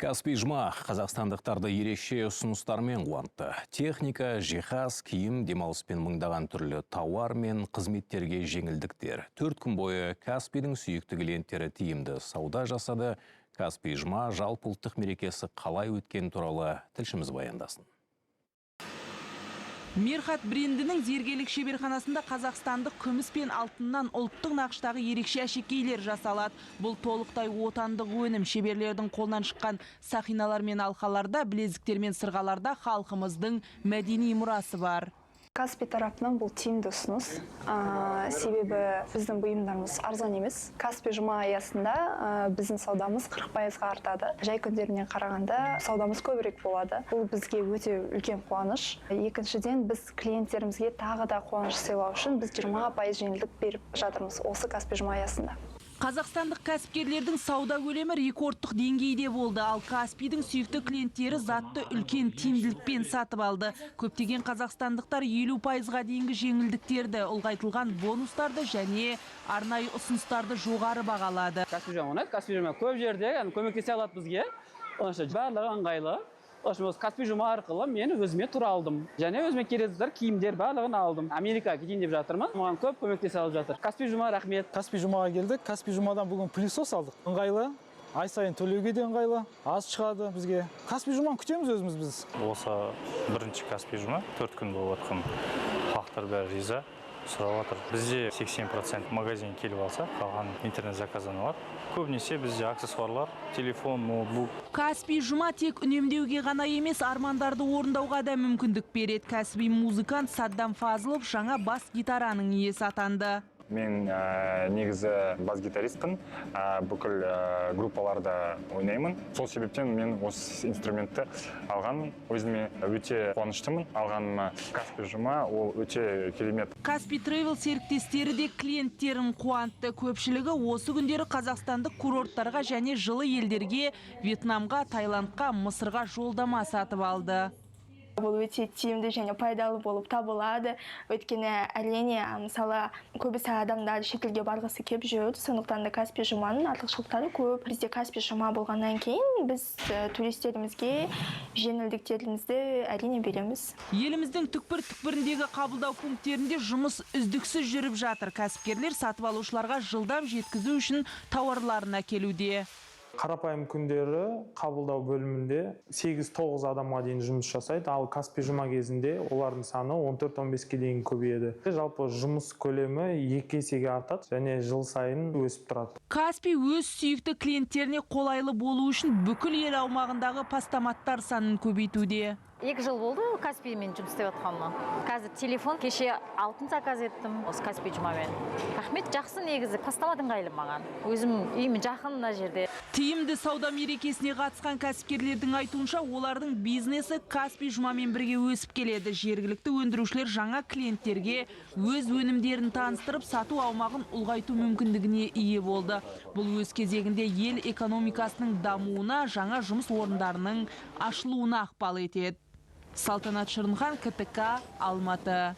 Каспий жұма қазақстандықтарды ерекше ұсыныстармен қуантты. Техника, жиһаз, киім, демалыспен мыңдаған түрлі тауар мен қызметтерге жеңілдіктер. 4 күн бойы Каспийдің сүйікті клиенттері тиімді сауда жасады. Каспий жұма жалпыұлттық мерекесі қалай өткен туралы тілшіміз баяндасын. Мерхат брендінің зергерлік шеберханасында қазақстандық күміс пен алтыннан ұлттық нақыштағы ерекше әшекейлер жасалады. Бұл толықтай отандық өнім. Шеберлердің қолынан шыққан сақиналар мен алқаларда, білезіктер мен сырғаларда халқымыздың мәдени мұрасы бар. Каспий тарапынан бұл тиімді ұсыныс. Себебі біздің бұйымдарымыз арзан емес. Каспий жұма аясында біздің саудамыз 40%-ға артады. Жай күндеріне қарағанда саудамыз көбірек болады. Бұл бізге өте үлкен қуаныш. Екіншіден, біз клиенттерімізге тағы да қуаныш сыйлау үшін біз 20% жеңілдік беріп жатырмыз осы Каспий жұма аясында. Қазақстандық кәсіпкерлердің сауда көлемі рекордтық деңгейде болды, ал Каспийдің сүйікті клиенттері затты үлкен тиімділікпен сатып алды. Көптеген қазақстандықтар 50%-ға дейінгі жеңілдіктерді, ұлғайтылған бонустарды және арнайы ұсыныстарды жоғары бағалады. Каспий жұма көп жерде көмектесе алады бізге. Барлығы ыңғайлы. Каспий жұма арқылы мен өзіме тура алдым. Және өзіме керекті киімдер барлығын алдым. Америкаға кетейін деп жатырмын. Маған көп көмектесе алып жатыр. Каспий жұма рахмет. Каспий жұмаға келдік. Каспий жұмадан бүгін пылесос алдық. Ыңғайлы. Ай сайын төлеуге де ыңғайлы. Аз шығады бізге. Каспий жұманы күтеміз өзіміз біз. Осы бірінші Каспий жұма 4 күн болып жатқан. Халықтар бәрі риза. Сұрап отыр. Бізде 80% магазин келіп алса, қалған интернет заказдан алады. Көбінесе бізде аксессуарлар, телефон, ноутбук. Каспий жұма тек үнемдеуге ғана емес, армандарды орындауға да мүмкіндік береді. Кәсіби музыкант Саддам Фазылов жаңа бас гитараның иесі атанды. Мен негізі бас-гитаристпін, бүкіл группаларда ойнаймын. Сол себептен мен осы инструментті алғаным, өзіме өте қуаныштымын. Алғаныма Каспий жұма ол өте керемет. Каспий Travel серіктестері де клиенттерін қуантты. Көпшілігі осы күндері қазақстандық курорттарға және жылы елдерге, Вьетнамға, Таиландқа, Мысырға жолдама сатып алды. Бұл өте тиімді және пайдалы болып табылады. Өйткені әрине, мысалы, көбісі адамдар шетелге барғысы келіп жүреді. Сондықтан да Каспий жұманың артықшылықтары көп. Бізде Каспий жұма болғаннан кейін біз туристерімізге жеңілдіктерімізді әрине береміз. Еліміздің түкпір-түкпіріндегі қабылдау пункттерінде жұмыс үздіксіз жүріп жатыр. Кәсіпкерлер сатып алушыларға жылдам жеткізу үшін тауарларын әкелуде. Қарапайым күндері қабылдау бөлімінде 8-9 адамға дейін жұмыс жасайды, ал Каспий жұма кезінде олардың саны 14-15-ке дейін көбейеді. Жалпы жұмыс көлемі 2 есеге артады және жыл сайын өсіп тұрады. Каспий өз сүйікті клиенттеріне қолайлы болу үшін бүкіл ел аумағындағы постаматтар санын көбейтуде. 2 жыл болды Каспиймен жұмыс істеп жатқаныма. Қазір телефон кеше алтын заказ еттім осы Каспий жұмамен. Рахмет, жақсы негізі. Постамат ыңғайлы маған. Өзім үйім жақын мына жерде. Тиімді сауда мерекесіне қатысқан кәсіпкерлердің айтуынша, олардың бизнесі Каспий жұмамен бірге өсіп келеді. Жергілікті өндірушілер жаңа клиенттерге өз өнімдерін таныстырып, сату аумағын ұлғайту мүмкіндігіне ие болды. Бұл өз кезегінде ел экономикасының дамуына, жаңа жұмыс орындарының ашылуына ықпал етеді. Салтанат Шырынхан, КТК, Алматы.